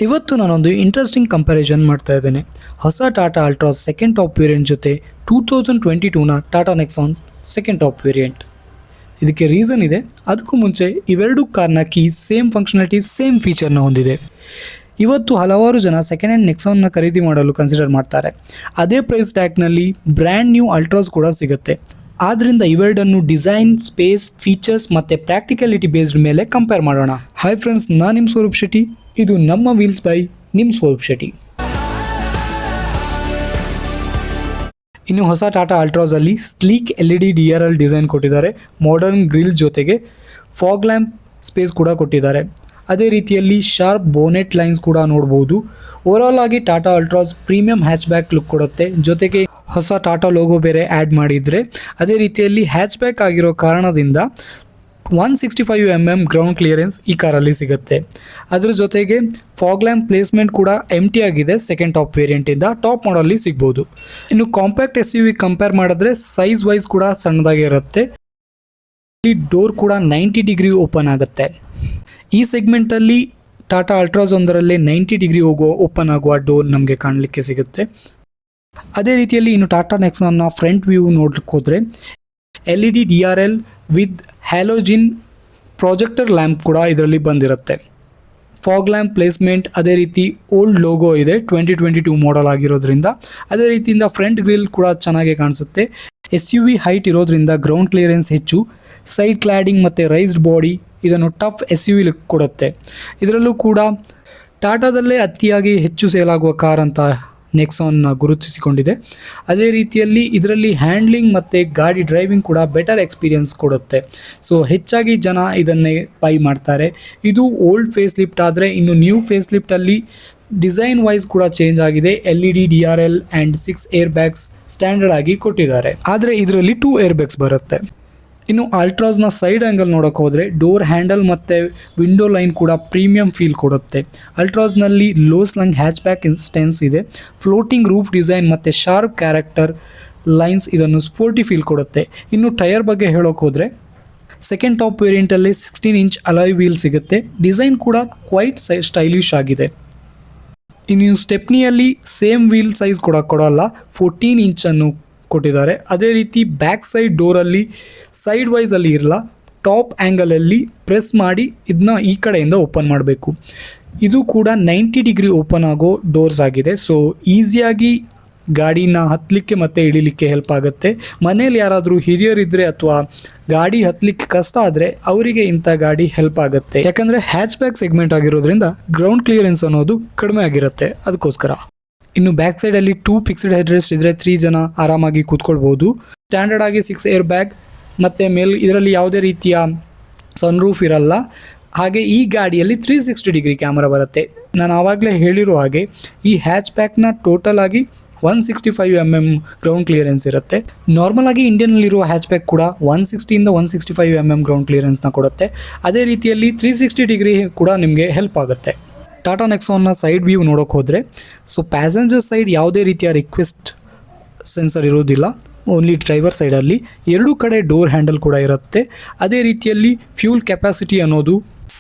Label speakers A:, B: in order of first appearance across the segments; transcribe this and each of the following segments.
A: ಇವತ್ತು ನಾನೊಂದು interesting comparison ಮಾಡ್ತಾ ಇದ್ದೇನೆ. ಹೊಸ Tata Altroz second top variant ಜೊತೆ 2022ನ Tata Nexon second top variant. ಇದಕ್ಕೆ ರೀಸನ್ ಇದೆ. ಅದಕ್ಕೂ ಮುಂಚೆ ಇವೆರಡು ಕಾರ್ನ ಕೀ ಸೇಮ್ ಫಂಕ್ಷನಾಲಿಟಿ, ಸೇಮ್ ಫೀಚರ್ನ ಹೊಂದಿದೆ. ಇವತ್ತು ಹಲವಾರು ಜನ ಸೆಕೆಂಡ್ ಹ್ಯಾಂಡ್ ನೆಕ್ಸಾನ್ನ ಖರೀದಿ ಮಾಡಲು ಕನ್ಸಿಡರ್ ಮಾಡ್ತಾರೆ. ಅದೇ ಪ್ರೈಸ್ ಟ್ಯಾಗ್ನಲ್ಲಿ ಬ್ರ್ಯಾಂಡ್ ನ್ಯೂ ಅಲ್ಟ್ರಾಸ್ ಕೂಡ ಸಿಗುತ್ತೆ. ಆದ್ದರಿಂದ ಇವೆರಡನ್ನು ಡಿಸೈನ್, ಸ್ಪೇಸ್, ಫೀಚರ್ಸ್ ಮತ್ತು ಪ್ರಾಕ್ಟಿಕಲಿಟಿ ಬೇಸ್ಡ್ ಮೇಲೆ ಕಂಪೇರ್ ಮಾಡೋಣ. ಹಾಯ್ ಫ್ರೆಂಡ್ಸ್, ನಾನು ನಿಮ್ಮ ಸ್ವರೂಪ್ ಶೆಟ್ಟಿ. ಇದು ನಮ್ಮ ವೀಲ್ಸ್ ಬೈ ನಿಮ್ಮ ಸ್ವರೂಪ್ ಶೆಟ್ಟಿ. ಇನ್ನು ಹೊಸ ಟಾಟಾ ಅಲ್ಟ್ರಾಸಲ್ಲಿ ಸ್ಲೀಕ್ LED DRL ಡಿಸೈನ್ ಕೊಟ್ಟಿದ್ದಾರೆ. ಮಾಡರ್ನ್ ಗ್ರಿಲ್ ಜೊತೆಗೆ ಫಾಗ್ ಲ್ಯಾಂಪ್ ಸ್ಪೇಸ್ ಕೂಡ ಕೊಟ್ಟಿದ್ದಾರೆ. ಅದೇ ರೀತಿಯಲ್ಲಿ ಶಾರ್ಪ್ ಬೋನೆಟ್ ಲೈನ್ಸ್ ಕೂಡ ನೋಡ್ಬೋದು. ಓವರಾಲ್ ಆಗಿ ಟಾಟಾ ಅಲ್ಟ್ರಾಸ್ ಪ್ರೀಮಿಯಂ ಹ್ಯಾಚ್ಬ್ಯಾಕ್ ಲುಕ್ ಕೊಡುತ್ತೆ. ಜೊತೆಗೆ ಹೊಸ ಟಾಟಾ ಲೋಗೋ ಬೇರೆ ಆ್ಯಡ್ ಮಾಡಿದರೆ, ಅದೇ ರೀತಿಯಲ್ಲಿ ಹ್ಯಾಚ್ಬ್ಯಾಕ್ ಆಗಿರೋ ಕಾರಣದಿಂದ 165mm ಗ್ರೌಂಡ್ ಕ್ಲಿಯರೆನ್ಸ್ ಈ ಕಾರಲ್ಲಿ ಸಿಗುತ್ತೆ. ಅದರ ಜೊತೆಗೆ ಫಾಗ್ ಲ್ಯಾಂಪ್ ಪ್ಲೇಸ್ಮೆಂಟ್ ಕೂಡ ಎಂಟಿ ಆಗಿದೆ. ಸೆಕೆಂಡ್ ಟಾಪ್ ವೇರಿಯಂಟಿಂದ ಟಾಪ್ ಮಾಡಲ್ಲಿ ಸಿಗ್ಬೋದು. ಇನ್ನು ಕಾಂಪ್ಯಾಕ್ಟ್ SUV ಕಂಪೇರ್ ಮಾಡಿದ್ರೆ ಸೈಜ್ ವೈಸ್ ಕೂಡ ಸಣ್ಣದಾಗಿ ಇರುತ್ತೆ. ಈ ಡೋರ್ ಕೂಡ 90 ಡಿಗ್ರಿ ಓಪನ್ ಆಗುತ್ತೆ. ಈ ಸೆಗ್ಮೆಂಟಲ್ಲಿ ಟಾಟಾ ಅಲ್ಟ್ರಾಸ್ ಒಂದರಲ್ಲೇ 90 ಡಿಗ್ರಿ ಓಪನ್ ಆಗುವ ಡೋರ್ ನಮಗೆ ಕಾಣಲಿಕ್ಕೆ ಸಿಗುತ್ತೆ. ಅದೇ ರೀತಿಯಲ್ಲಿ ಇನ್ನು ಟಾಟಾ ನೆಕ್ಸಾನ್ನ ಫ್ರಂಟ್ ವ್ಯೂ ನೋಡ್ಲಿಕ್ಕೆ ಹೋದರೆ LED DRL with halogen projector lamp ಕೂಡ ಇದರಲ್ಲಿ ಬಂದಿರುತ್ತೆ. ಫಾಗ್ ಲ್ಯಾಂಪ್ ಪ್ಲೇಸ್ಮೆಂಟ್, ಅದೇ ರೀತಿ ಓಲ್ಡ್ ಲೋಗೋ ಇದೆ 2022 ಮಾಡೆಲ್ ಆಗಿರೋದ್ರಿಂದ. ಅದೇ ರೀತಿಯಿಂದ ಫ್ರಂಟ್ ಗ್ರಿಲ್ ಕೂಡ ಚೆನ್ನಾಗಿ ಕಾಣಿಸುತ್ತೆ. SUV ಹೈಟ್ ಇರೋದ್ರಿಂದ ಗ್ರೌಂಡ್ ಕ್ಲಿಯರೆನ್ಸ್ ಹೆಚ್ಚು, ಸೈಡ್ ಕ್ಲಾಡಿಂಗ್ ಮತ್ತು ರೈಸ್ಡ್ ಬಾಡಿ ಇದನ್ನು ಟಫ್ SUV ಲುಕ್ ಕೊಡುತ್ತೆ. ಇದರಲ್ಲೂ ಕೂಡ ಟಾಟಾದಲ್ಲೇ ಅತಿಯಾಗಿ ಹೆಚ್ಚು ಸೇಲ್ ಆಗುವ ಕಾರ್ ಅಂತ ನೆಕ್ಸಾನ್ನ ಗುರುತಿಸಿಕೊಂಡಿದೆ. ಅದೇ ರೀತಿಯಲ್ಲಿ ಇದರಲ್ಲಿ ಹ್ಯಾಂಡ್ಲಿಂಗ್ ಮತ್ತು ಗಾಡಿ ಡ್ರೈವಿಂಗ್ ಕೂಡ ಬೆಟರ್ ಎಕ್ಸ್ಪೀರಿಯನ್ಸ್ ಕೊಡುತ್ತೆ. ಸೊ ಹೆಚ್ಚಾಗಿ ಜನ ಇದನ್ನೇ ಬೈ ಮಾಡ್ತಾರೆ. ಇದು ಓಲ್ಡ್ ಫೇಸ್ ಲಿಫ್ಟ್ ಆದರೆ, ಇನ್ನು ನ್ಯೂ ಫೇಸ್ ಲಿಫ್ಟಲ್ಲಿ ಡಿಸೈನ್ ವೈಸ್ ಕೂಡ ಚೇಂಜ್ ಆಗಿದೆ. LED DRL and 6 air bags standard ಆಗಿ ಕೊಟ್ಟಿದ್ದಾರೆ. ಆದರೆ ಇದರಲ್ಲಿ 2 ಏರ್ ಬ್ಯಾಗ್ಸ್ ಬರುತ್ತೆ. ಇನ್ನು ಅಲ್ಟ್ರಾಸ್ನ ಸೈಡ್ ಆ್ಯಂಗಲ್ ನೋಡೋಕೆ ಹೋದರೆ ಡೋರ್ ಹ್ಯಾಂಡಲ್ ಮತ್ತು ವಿಂಡೋ ಲೈನ್ ಕೂಡ ಪ್ರೀಮಿಯಂ ಫೀಲ್ ಕೊಡುತ್ತೆ. ಅಲ್ಟ್ರಾಸ್ನಲ್ಲಿ ಲೋ ಸ್ಲಂಗ್ ಹ್ಯಾಚ್ಬ್ಯಾಕ್ ಸ್ಟೆನ್ಸ್ ಇದೆ. ಫ್ಲೋಟಿಂಗ್ ರೂಫ್ ಡಿಸೈನ್ ಮತ್ತು ಶಾರ್ಪ್ ಕ್ಯಾರೆಕ್ಟರ್ ಲೈನ್ಸ್ ಇದನ್ನು ಸ್ಪೋರ್ಟಿ ಫೀಲ್ ಕೊಡುತ್ತೆ. ಇನ್ನು ಟೈರ್ ಬಗ್ಗೆ ಹೇಳೋಕೆ ಹೋದರೆ ಸೆಕೆಂಡ್ ಟಾಪ್ ವೇರಿಯಂಟಲ್ಲಿ 16 ಇಂಚ್ ಅಲಾಯ್ ವೀಲ್ ಸಿಗುತ್ತೆ. ಡಿಸೈನ್ ಕೂಡ ಕ್ವೈಟ್ ಸ್ಟೈಲಿಶ್ ಆಗಿದೆ. ಇನ್ನು ಸ್ಟೆಪ್ನಿಯಲ್ಲಿ ಸೇಮ್ ವೀಲ್ ಸೈಜ್ ಕೂಡ ಕೊಡೋಲ್ಲ, 14 ಇಂಚನ್ನು ಕೊಟ್ಟಿದ್ದಾರೆ. ಅದೇ ರೀತಿ ಬ್ಯಾಕ್ ಸೈಡ್ ಡೋರಲ್ಲಿ ಸೈಡ್ ವೈಸಲ್ಲಿ ಇರಲ್ಲ, ಟಾಪ್ ಆ್ಯಂಗಲಲ್ಲಿ ಪ್ರೆಸ್ ಮಾಡಿ ಇದನ್ನ ಈ ಕಡೆಯಿಂದ ಓಪನ್ ಮಾಡಬೇಕು. ಇದು ಕೂಡ 90 ಡಿಗ್ರಿ ಓಪನ್ ಆಗೋ ಡೋರ್ಸ್ ಆಗಿದೆ. ಸೊ ಈಸಿಯಾಗಿ ಗಾಡಿನ ಹತ್ತಲಿಕ್ಕೆ ಮತ್ತು ಇಳಿಲಿಕ್ಕೆ ಹೆಲ್ಪ್ ಆಗುತ್ತೆ. ಮನೇಲಿ ಯಾರಾದರೂ ಹಿರಿಯರಿದ್ದರೆ ಅಥವಾ ಗಾಡಿ ಹತ್ತಲಿಕ್ಕೆ ಕಷ್ಟ ಆದರೆ ಅವರಿಗೆ ಇಂಥ ಗಾಡಿ ಹೆಲ್ಪ್ ಆಗುತ್ತೆ. ಯಾಕಂದರೆ ಹ್ಯಾಚ್ಬ್ಯಾಕ್ ಸೆಗ್ಮೆಂಟ್ ಆಗಿರೋದ್ರಿಂದ ಗ್ರೌಂಡ್ ಕ್ಲಿಯರೆನ್ಸ್ ಅನ್ನೋದು ಕಡಿಮೆ ಆಗಿರುತ್ತೆ. ಅದಕ್ಕೋಸ್ಕರ ಇನ್ನು ಬ್ಯಾಕ್ ಸೈಡಲ್ಲಿ 2 ಫಿಕ್ಸ್ಡ್ ಹೆಡ್ ರೆಸ್ಟ್ ಇದ್ದರೆ 3 ಜನ ಆರಾಮಾಗಿ ಕೂತ್ಕೊಳ್ಬೋದು. ಸ್ಟ್ಯಾಂಡರ್ಡ್ ಆಗಿ 6 ಏರ್ ಬ್ಯಾಗ್ ಮತ್ತು ಇದರಲ್ಲಿ ಯಾವುದೇ ರೀತಿಯ ಸನ್ರೂಫ್ ಇರಲ್ಲ. ಹಾಗೆ ಈ ಗಾಡಿಯಲ್ಲಿ 360 ಡಿಗ್ರಿ ಕ್ಯಾಮರಾ ಬರುತ್ತೆ. ನಾನು ಆವಾಗಲೇ ಹೇಳಿರೋ ಹಾಗೆ ಈ ಹ್ಯಾಚ್ ಬ್ಯಾಕ್ನ ಟೋಟಲ್ ಆಗಿ 165mm ಗ್ರೌಂಡ್ ಕ್ಲಿಯರೆನ್ಸ್ ಇರುತ್ತೆ. ನಾರ್ಮಲ್ ಆಗಿ ಇಂಡಿಯನ್ನಲ್ಲಿರುವ ಹ್ಯಾಚ್ ಬ್ಯಾಕ್ ಕೂಡ 160ಇಂದ 165mm ಗ್ರೌಂಡ್ ಕ್ಲಿಯರೆನ್ಸ್ನ ಕೊಡುತ್ತೆ. ಅದೇ ರೀತಿಯಲ್ಲಿ 360 ಡಿಗ್ರಿ ಕೂಡ ನಿಮಗೆ ಹೆಲ್ಪ್ ಆಗುತ್ತೆ. ಟಾಟಾ ನೆಕ್ಸಾನ್ನ ಸೈಡ್ ವ್ಯೂ ನೋಡೋಕೆ ಹೋದರೆ ಸೊ ಪ್ಯಾಸೆಂಜರ್ ಸೈಡ್ ಯಾವುದೇ ರೀತಿಯ ರಿಕ್ವೆಸ್ಟ್ ಸೆನ್ಸರ್ ಇರೋದಿಲ್ಲ. ಓನ್ಲಿ ಡ್ರೈವರ್ ಸೈಡಲ್ಲಿ 2 ಕಡೆ ಡೋರ್ ಹ್ಯಾಂಡಲ್ ಕೂಡ ಇರುತ್ತೆ. ಅದೇ ರೀತಿಯಲ್ಲಿ ಫ್ಯೂಲ್ ಕೆಪಾಸಿಟಿ ಅನ್ನೋದು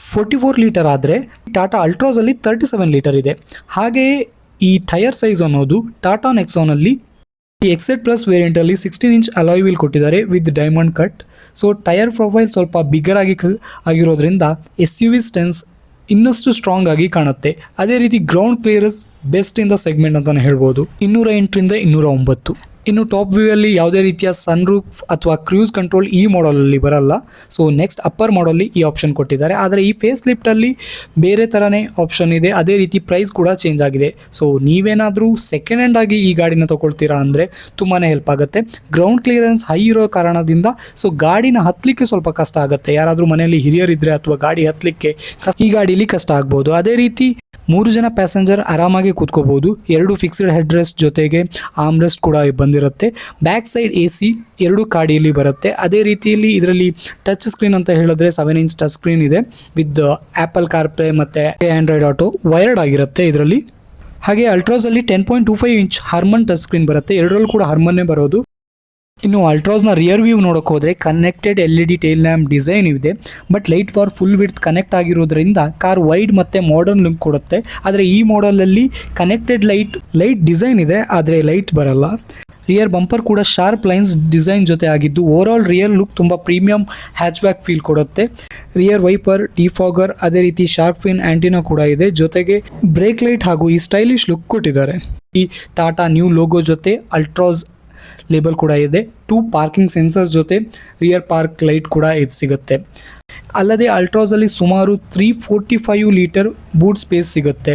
A: 44 ಲೀಟರ್ ಆದರೆ ಟಾಟಾ ಅಲ್ಟ್ರಾಸಲ್ಲಿ 37 ಲೀಟರ್ ಇದೆ. ಹಾಗೆಯೇ ಈ ಟೈರ್ ಸೈಜ್ ಅನ್ನೋದು ಟಾಟಾ ನೆಕ್ಸಾನಲ್ಲಿ XZ ಪ್ಲಸ್ ವೇರಿಯಂಟಲ್ಲಿ 16 ಇಂಚ್ ಅಲಾಯ್ ವೀಲ್ ಕೊಟ್ಟಿದ್ದಾರೆ with diamond cut. So tyre profile ಸ್ವಲ್ಪ ಬಿಗ್ಗರ್ ಆಗಿರೋದ್ರಿಂದ SUV ಸ್ಟೆನ್ಸ್ ಇನ್ನಷ್ಟು ಸ್ಟ್ರಾಂಗ್ ಆಗಿ ಕಾಣುತ್ತೆ. ಅದೇ ರೀತಿ ground clearance best in the segment ಅಂತಲೇ ಹೇಳ್ಬೋದು. 208ರಿಂದ 209. ಇನ್ನು ಟಾಪ್ ವ್ಯೂ ಅಲ್ಲಿ ಯಾವುದೇ ರೀತಿಯ ಸನ್ ರೂಫ್ ಅಥವಾ ಕ್ರೂಸ್ ಕಂಟ್ರೋಲ್ ಈ ಮಾಡಲಲ್ಲಿ ಬರಲ್ಲ. ಸೊ ನೆಕ್ಸ್ಟ್ ಅಪ್ಪರ್ ಮಾಡಲ್ಲಿ ಈ ಆಪ್ಷನ್ ಕೊಟ್ಟಿದ್ದಾರೆ. ಆದರೆ ಈ ಫೇಸ್ ಲಿಫ್ಟಲ್ಲಿ ಬೇರೆ ಥರನೇ ಆಪ್ಷನ್ ಇದೆ. ಅದೇ ರೀತಿ ಪ್ರೈಸ್ ಕೂಡ ಚೇಂಜ್ ಆಗಿದೆ. ಸೊ ನೀವೇನಾದರೂ ಸೆಕೆಂಡ್ ಹ್ಯಾಂಡ್ ಆಗಿ ಈ ಗಾಡಿನ ತೊಗೊಳ್ತೀರಾ ಅಂದರೆ ತುಂಬಾ ಹೆಲ್ಪ್ ಆಗುತ್ತೆ. ಗ್ರೌಂಡ್ ಕ್ಲಿಯರೆನ್ಸ್ ಹೈ ಇರೋ ಕಾರಣದಿಂದ ಸೊ ಗಾಡಿನ ಹತ್ತಲಿಕ್ಕೆ ಸ್ವಲ್ಪ ಕಷ್ಟ ಆಗುತ್ತೆ. ಯಾರಾದರೂ ಮನೆಯಲ್ಲಿ ಹಿರಿಯರಿದ್ದರೆ ಅಥವಾ ಗಾಡಿ ಹತ್ತಲಿಕ್ಕೆ ಈ ಗಾಡೀಲಿ ಕಷ್ಟ ಆಗ್ಬೋದು. ಅದೇ ರೀತಿ 3 ಜನ ಪ್ಯಾಸೆಂಜರ್ ಆರಾಮಾಗಿ ಕೂತ್ಕೋಬಹುದು. 2 ಫಿಕ್ಸ್ಡ್ ಹೆಡ್ ರೆಸ್ಟ್ ಜೊತೆಗೆ ಆರ್ಮ್ ರೆಸ್ಟ್ ಕೂಡ ಬಂದಿರುತ್ತೆ. ಬ್ಯಾಕ್ ಸೈಡ್ AC 2 ಗಾಡಿಯಲ್ಲಿ ಬರುತ್ತೆ. ಅದೇ ರೀತಿಯಲ್ಲಿ ಇದರಲ್ಲಿ ಟಚ್ ಸ್ಕ್ರೀನ್ ಅಂತ ಹೇಳಿದ್ರೆ 7 ಇಂಚ್ ಟಚ್ ಸ್ಕ್ರೀನ್ ಇದೆ ವಿತ್ ಆ್ಯಪಲ್ ಕಾರ್ಪ್ಲೇ ಮತ್ತು ಆಂಡ್ರಾಯ್ಡ್ ಆಟೋ ವೈರ್ಡ್ ಆಗಿರುತ್ತೆ ಇದರಲ್ಲಿ. ಹಾಗೆ ಅಲ್ಟ್ರಾಸಲ್ಲಿ 10.25 ಇಂಚ್ ಹರ್ಮನ್ ಟಚ್ ಸ್ಕ್ರೀನ್ ಬರುತ್ತೆ. 2ರಲ್ಲೂ ಕೂಡ ಹರ್ಮನ್ನೇ ಬರೋದು. ಇನ್ನು ಅಲ್ಟ್ರಾಸ್ನ ರಿಯರ್ ವ್ಯೂ ನೋಡೋಕೆ ಹೋದರೆ connected LED tail lamp design ಇದೆ, but light bar full width connect ಆಗಿರೋದ್ರಿಂದ ಕಾರ್ ವೈಡ್ ಮತ್ತು ಮಾಡರ್ನ್ ಲುಕ್ ಕೊಡುತ್ತೆ. ಆದರೆ ಈ ಮಾಡಲಲ್ಲಿ ಕನೆಕ್ಟೆಡ್ ಲೈಟ್ ಡಿಸೈನ್ ಇದೆ, ಆದರೆ ಲೈಟ್ ಬರಲ್ಲ. ರಿಯರ್ ಬಂಪರ್ ಕೂಡ ಶಾರ್ಪ್ ಲೈನ್ಸ್ ಡಿಸೈನ್ ಜೊತೆ ಆಗಿದ್ದು ಓವರಾಲ್ ರಿಯರ್ ಲುಕ್ ತುಂಬ ಪ್ರೀಮಿಯಂ ಹ್ಯಾಚ್ಬ್ಯಾಕ್ ಫೀಲ್ ಕೊಡುತ್ತೆ. ರಿಯರ್ ವೈಪರ್, ಡಿಫಾಗರ್, ಅದೇ ರೀತಿ ಶಾರ್ಪ್ ಫಿನ್ ಆಂಟಿನಾ ಕೂಡ ಇದೆ. ಜೊತೆಗೆ ಬ್ರೇಕ್ ಲೈಟ್ ಹಾಗೂ ಈ ಸ್ಟೈಲಿಶ್ ಲುಕ್ ಕೊಟ್ಟಿದ್ದಾರೆ. ಈ ಟಾಟಾ ನ್ಯೂ ಲೋಗೋ ಜೊತೆ ಅಲ್ಟ್ರಾಸ್ ಲೇಬಲ್ ಕೂಡ ಇದೆ. 2 ಪಾರ್ಕಿಂಗ್ ಸೆನ್ಸರ್ಸ್ ಜೊತೆ ರಿಯರ್ ಪಾರ್ಕ್ ಲೈಟ್ ಕೂಡ ಇದು ಸಿಗುತ್ತೆ. ಅಲ್ಲದೆ ಅಲ್ಟ್ರಾಸಲ್ಲಿ ಸುಮಾರು 345 ಲೀಟರ್ ಬೂಟ್ ಸ್ಪೇಸ್ ಸಿಗುತ್ತೆ.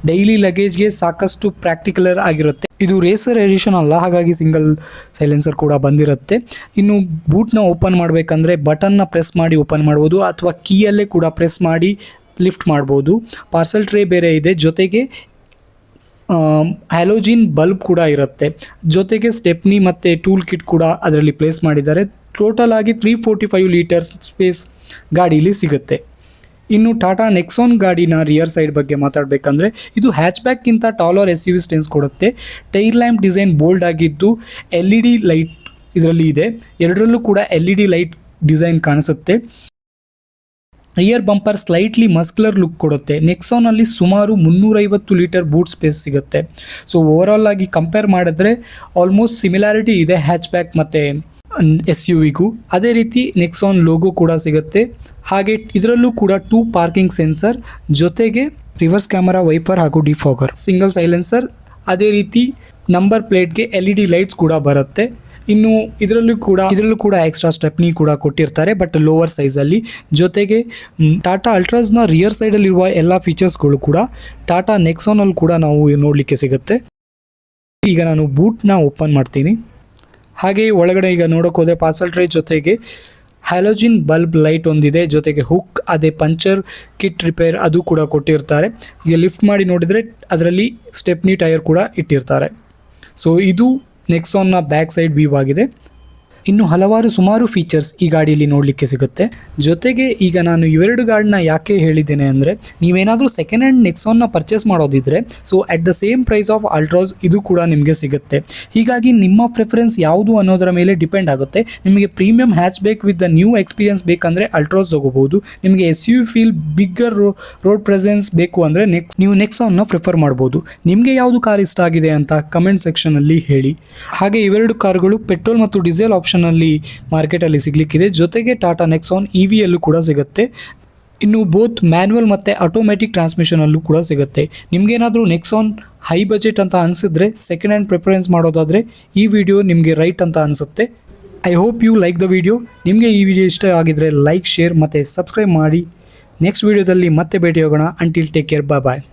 A: ಡೈಲಿ ಲಗೇಜ್ಗೆ ಸಾಕಷ್ಟು ಪ್ರಾಕ್ಟಿಕಲರ್ ಆಗಿರುತ್ತೆ. ಇದು ರೇಸರ್ ಎಡಿಷನ್ ಅಲ್ಲ, ಹಾಗಾಗಿ ಸಿಂಗಲ್ ಸೈಲೆನ್ಸರ್ ಕೂಡ ಬಂದಿರುತ್ತೆ. ಇನ್ನು ಬೂಟ್ನ ಓಪನ್ ಮಾಡಬೇಕಂದ್ರೆ ಬಟನ್ನ ಪ್ರೆಸ್ ಮಾಡಿ ಓಪನ್ ಮಾಡ್ಬೋದು, ಅಥವಾ ಕೀಯಲ್ಲೇ ಕೂಡ ಪ್ರೆಸ್ ಮಾಡಿ ಲಿಫ್ಟ್ ಮಾಡ್ಬೋದು. ಪಾರ್ಸಲ್ ಟ್ರೇ ಬೇರೆ ಇದೆ, ಜೊತೆಗೆ ಹ್ಯಾಲೋಜಿನ್ ಬಲ್ಬ್ ಕೂಡ ಇರುತ್ತೆ. ಜೊತೆಗೆ ಸ್ಟೆಪ್ನಿ ಮತ್ತು ಟೂಲ್ ಕಿಟ್ ಕೂಡ ಅದರಲ್ಲಿ ಪ್ಲೇಸ್ ಮಾಡಿದ್ದಾರೆ. ಟೋಟಲ್ ಆಗಿ 345 ಲೀಟರ್ ಸ್ಪೇಸ್ ಗಾಡೀಲಿ ಸಿಗುತ್ತೆ. ಇನ್ನು ಟಾಟಾ ನೆಕ್ಸಾನ್ ಗಾಡಿನ ರಿಯರ್ ಸೈಡ್ ಬಗ್ಗೆ ಮಾತಾಡಬೇಕಂದ್ರೆ ಇದು ಹ್ಯಾಚ್ಬ್ಯಾಕ್ಗಿಂತ ಟಾಲರ್ SUV ಸ್ಟೆನ್ಸ್ ಕೊಡುತ್ತೆ. ಟೈರ್ ಲ್ಯಾಂಪ್ ಡಿಸೈನ್ ಬೋಲ್ಡ್ ಆಗಿದ್ದು LED ಲೈಟ್ ಇದರಲ್ಲಿ ಇದೆ. ಎರಡರಲ್ಲೂ ಕೂಡ LED ಲೈಟ್ ಡಿಸೈನ್ ಕಾಣಿಸುತ್ತೆ. Rear bumper slightly muscular look ಕೊಡುತ್ತೆ. ನೆಕ್ಸಾನಲ್ಲಿ ಸುಮಾರು 350 ಲೀಟರ್ ಬೂಟ್ ಸ್ಪೇಸ್ ಸಿಗುತ್ತೆ. ಸೊ ಓವರಾಲ್ ಆಗಿ ಕಂಪೇರ್ ಮಾಡಿದ್ರೆ ಆಲ್ಮೋಸ್ಟ್ ಸಿಮಿಲಾರಿಟಿ ಇದೆ ಹ್ಯಾಚ್ಬ್ಯಾಕ್ ಮತ್ತು SUVಗೂ. ಅದೇ ರೀತಿ ನೆಕ್ಸಾನ್ ಲೋಗೋ ಕೂಡ ಸಿಗುತ್ತೆ. ಹಾಗೆ ಇದರಲ್ಲೂ ಕೂಡ 2 ಪಾರ್ಕಿಂಗ್ ಸೆನ್ಸರ್, ಜೊತೆಗೆ ರಿವರ್ಸ್ ಕ್ಯಾಮರಾ, ವೈಪರ್ ಹಾಗೂ ಡಿಫಾಗರ್, ಸಿಂಗಲ್ ಸೈಲೆನ್ಸರ್, ಅದೇ ರೀತಿ ನಂಬರ್ ಪ್ಲೇಟ್ಗೆ LED ಲೈಟ್ಸ್ ಕೂಡ ಬರುತ್ತೆ. ಇನ್ನು ಇದರಲ್ಲೂ ಕೂಡ ಎಕ್ಸ್ಟ್ರಾ ಸ್ಟೆಪ್ನಿ ಕೂಡ ಕೊಟ್ಟಿರ್ತಾರೆ, ಬಟ್ ಲೋವರ್ ಸೈಜಲ್ಲಿ. ಜೊತೆಗೆ ಟಾಟಾ ಅಲ್ಟ್ರಾಸ್ನ ರಿಯರ್ ಸೈಡಲ್ಲಿರುವ ಎಲ್ಲ ಫೀಚರ್ಸ್ಗಳು ಕೂಡ ಟಾಟಾ ನೆಕ್ಸಾನಲ್ಲಿ ಕೂಡ ನಾವು ನೋಡಲಿಕ್ಕೆ ಸಿಗುತ್ತೆ. ಈಗ ನಾನು ಬೂಟ್ನ ಓಪನ್ ಮಾಡ್ತೀನಿ. ಹಾಗೆ ಒಳಗಡೆ ಈಗ ನೋಡೋಕೆ ಹೋದರೆ ಪಾರ್ಸಲ್ ಟ್ರೇ ಜೊತೆಗೆ ಹ್ಯಾಲೋಜಿನ್ ಬಲ್ಬ್ ಲೈಟ್ ಒಂದಿದೆ, ಜೊತೆಗೆ ಹುಕ್, ಅದೇ ಪಂಚರ್ ಕಿಟ್ ರಿಪೇರ್ ಅದು ಕೂಡ ಕೊಟ್ಟಿರ್ತಾರೆ. ಈಗ ಲಿಫ್ಟ್ ಮಾಡಿ ನೋಡಿದರೆ ಅದರಲ್ಲಿ ಸ್ಟೆಪ್ನಿ ಟೈರ್ ಕೂಡ ಇಟ್ಟಿರ್ತಾರೆ. ಸೊ ಇದು ನೆಕ್ಸಾನ್ನ ಬ್ಯಾಕ್ ಸೈಡ್ ವ್ಯೂ ಆಗಿದೆ. ಇನ್ನು ಸುಮಾರು ಫೀಚರ್ಸ್ ಈ ಗಾಡಿಯಲ್ಲಿ ನೋಡಲಿಕ್ಕೆ ಸಿಗುತ್ತೆ. ಜೊತೆಗೆ ಈಗ ನಾನು ಇವೆರಡು ಗಾಡಿನ ಯಾಕೆ ಹೇಳಿದ್ದೇನೆ ಅಂದರೆ, ನೀವೇನಾದರೂ ಸೆಕೆಂಡ್ ಹ್ಯಾಂಡ್ ನೆಕ್ಸಾನ್ನ ಪರ್ಚೇಸ್ ಮಾಡೋದಿದ್ರೆ so at the same price of Altroz ಇದು ಕೂಡ ನಿಮಗೆ ಸಿಗುತ್ತೆ. ಹೀಗಾಗಿ ನಿಮ್ಮ ಪ್ರಿಫರೆನ್ಸ್ ಯಾವುದು ಅನ್ನೋದರ ಮೇಲೆ ಡಿಪೆಂಡ್ ಆಗುತ್ತೆ. ನಿಮಗೆ ಪ್ರೀಮಿಯಂ ಹ್ಯಾಚ್ ಬೇಕ್ ವಿತ್ ದ ನ್ಯೂ ಎಕ್ಸ್ಪೀರಿಯನ್ಸ್ ಬೇಕಂದರೆ ಅಲ್ಟ್ರಾಸ್ ತೊಗೋಬೋದು. ನಿಮಗೆ SUV feel, bigger road presence ಬೇಕು ಅಂದರೆ ನೀವು ನೆಕ್ಸಾನ್ನ ಪ್ರಿಫರ್ ಮಾಡ್ಬೋದು. ನಿಮಗೆ ಯಾವುದು ಕಾರ್ ಇಷ್ಟ ಆಗಿದೆ ಅಂತ ಕಮೆಂಟ್ ಸೆಕ್ಷನಲ್ಲಿ ಹೇಳಿ. ಹಾಗೆ ಇವೆರಡು ಕಾರುಗಳು ಪೆಟ್ರೋಲ್ ಮತ್ತು ಡೀಸೆಲ್ ಆಪ್ಷನ್ ಅಲ್ಲಿ ಮಾರ್ಕೆಟಲ್ಲಿ ಸಿಗ್ಲಿಕ್ಕಿದೆ. ಜೊತೆಗೆ ಟಾಟಾ ನೆಕ್ಸಾನ್ EVಯಲ್ಲೂ ಕೂಡ ಸಿಗುತ್ತೆ. ಇನ್ನು ಬೋತ್ ಮ್ಯಾನ್ಯುವಲ್ ಮತ್ತು ಆಟೋಮ್ಯಾಟಿಕ್ ಟ್ರಾನ್ಸ್ಮಿಷನಲ್ಲೂ ಕೂಡ ಸಿಗುತ್ತೆ. ನಿಮಗೇನಾದರೂ ನೆಕ್ಸಾನ್ ಹೈ ಬಜೆಟ್ ಅಂತ ಅನಿಸಿದ್ರೆ ಸೆಕೆಂಡ್ ಹ್ಯಾಂಡ್ ಪ್ರಿಫರೆನ್ಸ್ ಮಾಡೋದಾದರೆ ಈ ವಿಡಿಯೋ ನಿಮಗೆ ರೈಟ್ ಅಂತ ಅನಿಸುತ್ತೆ. I hope you like the video. ನಿಮಗೆ ಈ ವಿಡಿಯೋ ಇಷ್ಟ ಆಗಿದ್ರೆ ಲೈಕ್, ಶೇರ್ ಮತ್ತು ಸಬ್ಸ್ಕ್ರೈಬ್ ಮಾಡಿ. ನೆಕ್ಸ್ಟ್ ವಿಡಿಯೋದಲ್ಲಿ ಮತ್ತೆ ಭೇಟಿ ಹೋಗೋಣ. ಅಂಟಿಲ್ ಟೇಕ್ ಕೇರ್, ಬಾಯ್.